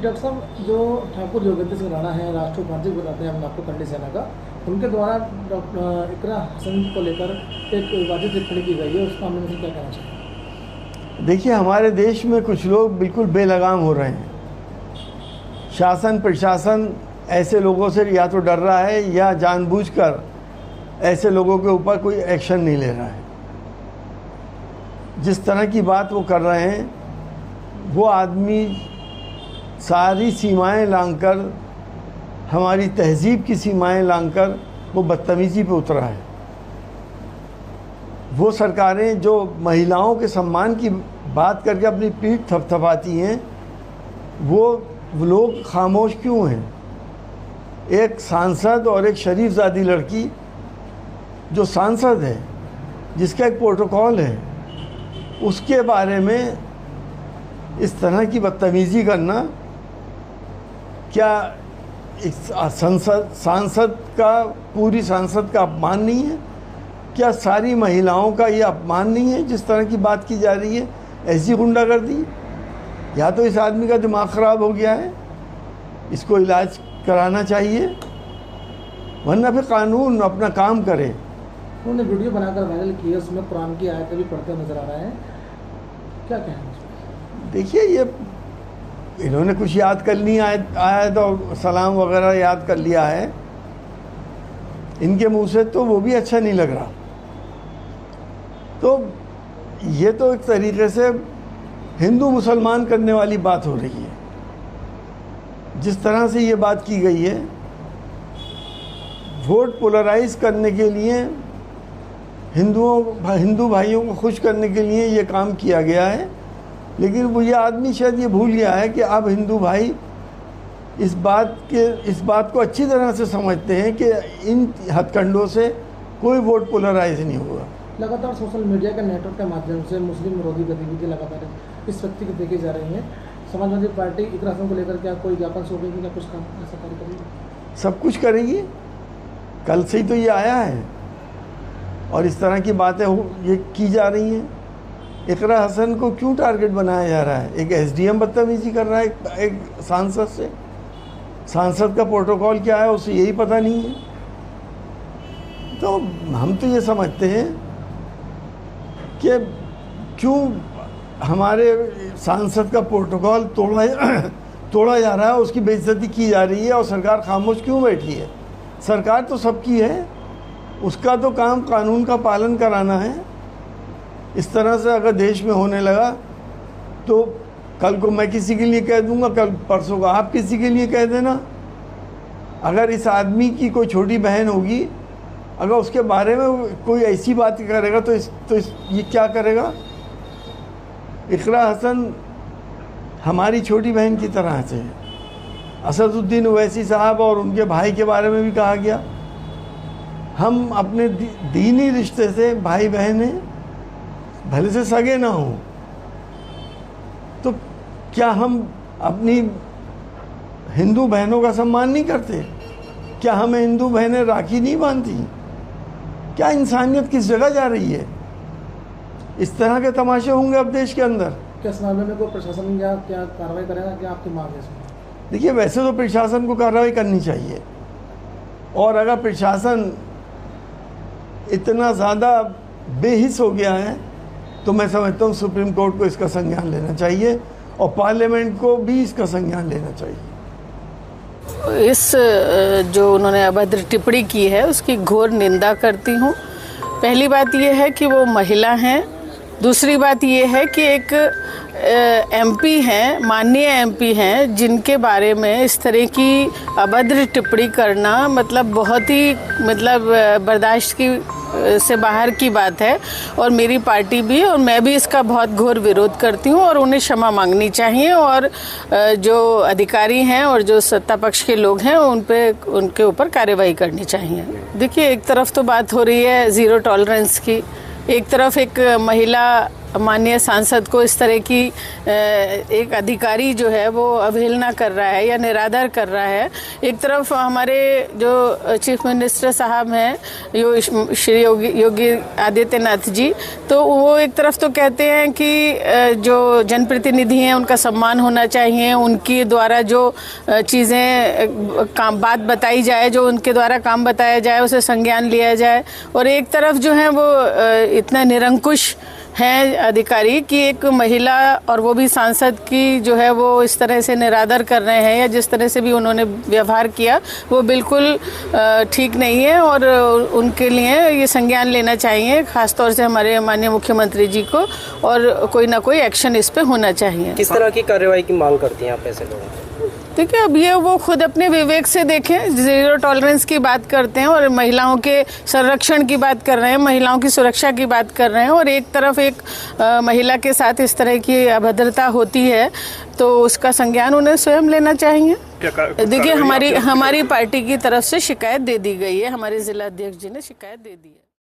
Doctor साहब, जो ठाकुर योगेंद्र सिंह राणा है, राष्ट्रीय उपाध्यक्ष बताते हैं हम आपको करनी सेना का, उनके द्वारा डॉक्टर इकरा हसन को लेकर एक वाजिब टिप्पणी की गई है, उस मामले में क्या कहना चाहिए? देखिए, हमारे देश में कुछ लोग बिल्कुल बेलगाम हो रहे हैं। शासन प्रशासन ऐसे लोगों से या तो डर रहा है या जानबूझकर ऐसे लोगों के ऊपर कोई एक्शन नहीं ले रहा है। जिस तरह की बात वो कर रहे हैं, वो आदमी सारी सीमाएं लांघकर, हमारी तहजीब की सीमाएं लांघकर वो बदतमीज़ी पे उतरा है। वो सरकारें जो महिलाओं के सम्मान की बात करके अपनी पीठ थपथपाती हैं, वो लोग खामोश क्यों हैं? एक सांसद और एक शरीफजादी लड़की जो सांसद है, जिसका एक प्रोटोकॉल है, उसके बारे में इस तरह की बदतमीज़ी करना, क्या सांसद का, पूरी सांसद का अपमान नहीं है? क्या सारी महिलाओं का ये अपमान नहीं है जिस तरह की बात की जा रही है? ऐसी गुंडागर्दी, या तो इस आदमी का दिमाग ख़राब हो गया है, इसको इलाज कराना चाहिए, वरना फिर कानून अपना काम करे। उन्होंने वीडियो बनाकर वायरल किया, उसमें कुरान की आयतें भी पढ़ते नजर आ रहे हैं, क्या कहना? देखिए, ये इन्होंने कुछ याद कर ली, आयत और सलाम वगैरह याद कर लिया है, इनके मुंह से तो वो भी अच्छा नहीं लग रहा। तो ये तो एक तरीके से हिंदू मुसलमान करने वाली बात हो रही है। जिस तरह से ये बात की गई है, वोट पोलराइज करने के लिए, हिंदू भाइयों को खुश करने के लिए ये काम किया गया है। लेकिन वो ये आदमी शायद ये भूल गया है कि अब हिंदू भाई इस बात को अच्छी तरह से समझते हैं कि इन हथकंडों से कोई वोट पोलराइज नहीं होगा। लगातार सोशल मीडिया के नेटवर्क के माध्यम से मुस्लिम विरोधी गतिविधि लगातार इस व्यक्ति की देखी जा रही हैं। समाजवादी पार्टी इकरा हसन को लेकर क्या कोई ज्ञापन सौंपेगी, क्या कुछ काम ऐसा कार्य करेगी? सब कुछ करेगी। कल से ही तो ये आया है और इस तरह की बातें ये की जा रही हैं। इकरा हसन को क्यों टारगेट बनाया जा रहा है? एक एसडीएम बदतमीजी कर रहा है एक सांसद से। सांसद का प्रोटोकॉल क्या है उसे यही पता नहीं है। तो हम तो ये समझते हैं कि क्यों हमारे सांसद का प्रोटोकॉल तोड़ा जा रहा है, उसकी बेइज्जती की जा रही है और सरकार खामोश क्यों बैठी है? सरकार तो सबकी है, उसका तो काम कानून का पालन कराना है। इस तरह से अगर देश में होने लगा तो कल को मैं किसी के लिए कह दूंगा, कल परसों को आप किसी के लिए कह देना। अगर इस आदमी की कोई छोटी बहन होगी, अगर उसके बारे में कोई ऐसी बात करेगा तो ये क्या करेगा? इकरा हसन हमारी छोटी बहन की तरह से है। असदुद्दीन ओवैसी साहब और उनके भाई के बारे में भी कहा गया। हम अपने दीनी रिश्ते से भाई बहन हैं, भले से सगे ना हों, तो क्या हम अपनी हिंदू बहनों का सम्मान नहीं करते? क्या हमें हिंदू बहनें राखी नहीं बांधती? क्या इंसानियत किस जगह जा रही है? इस तरह के तमाशे होंगे अब देश के अंदर। क्या इस मामले में कोई प्रशासन या क्या कार्रवाई करेगा, क्या आपकी मांग है इसमें? देखिए, वैसे तो प्रशासन को कार्रवाई करनी चाहिए, और अगर प्रशासन इतना ज़्यादा बेहिस हो गया है तो मैं समझता हूँ सुप्रीम कोर्ट को इसका संज्ञान लेना चाहिए और पार्लियामेंट को भी इसका संज्ञान लेना चाहिए। इस जो उन्होंने अभद्र टिप्पणी की है उसकी घोर निंदा करती हूँ। पहली बात यह है कि वो महिला हैं। दूसरी बात यह है कि एक एमपी हैं, माननीय एमपी हैं, जिनके बारे में इस तरह की अभद्र टिप्पणी करना मतलब बहुत ही बर्दाश्त की से बाहर की बात है। और मेरी पार्टी भी और मैं भी इसका बहुत घोर विरोध करती हूँ और उन्हें क्षमा मांगनी चाहिए और जो अधिकारी हैं और जो सत्ता पक्ष के लोग हैं उनके ऊपर कार्रवाई करनी चाहिए। देखिए, एक तरफ तो बात हो रही है ज़ीरो टॉलरेंस की, एक तरफ एक महिला माननीय सांसद को इस तरह की एक अधिकारी जो है वो अवहेलना कर रहा है या निरादर कर रहा है। एक तरफ हमारे जो चीफ मिनिस्टर साहब हैं श्री योगी आदित्यनाथ जी, तो वो एक तरफ तो कहते हैं कि जो जनप्रतिनिधि हैं उनका सम्मान होना चाहिए, उनके द्वारा जो चीज़ें बात बताई जाए, जो उनके द्वारा काम बताया जाए उसे संज्ञान लिया जाए। और एक तरफ जो है वो इतना निरंकुश हैं अधिकारी कि एक महिला और वो भी सांसद की जो है वो इस तरह से निरादर कर रहे हैं, या जिस तरह से भी उन्होंने व्यवहार किया वो बिल्कुल ठीक नहीं है और उनके लिए ये संज्ञान लेना चाहिए, खासतौर से हमारे माननीय मुख्यमंत्री जी को, और कोई ना कोई एक्शन इस पे होना चाहिए। किस तरह की कार्रवाई की मांग करती हैं आप ऐसे लोग? देखिए, अब ये वो खुद अपने विवेक से देखें। जीरो टॉलरेंस की बात करते हैं और महिलाओं के संरक्षण की बात कर रहे हैं, महिलाओं की सुरक्षा की बात कर रहे हैं, और एक तरफ एक महिला के साथ इस तरह की अभद्रता होती है तो उसका संज्ञान उन्हें स्वयं लेना चाहिए। देखिए, हमारी पार्टी की तरफ से शिकायत दे दी गई है, हमारे जिला अध्यक्ष जी ने शिकायत दे दी है।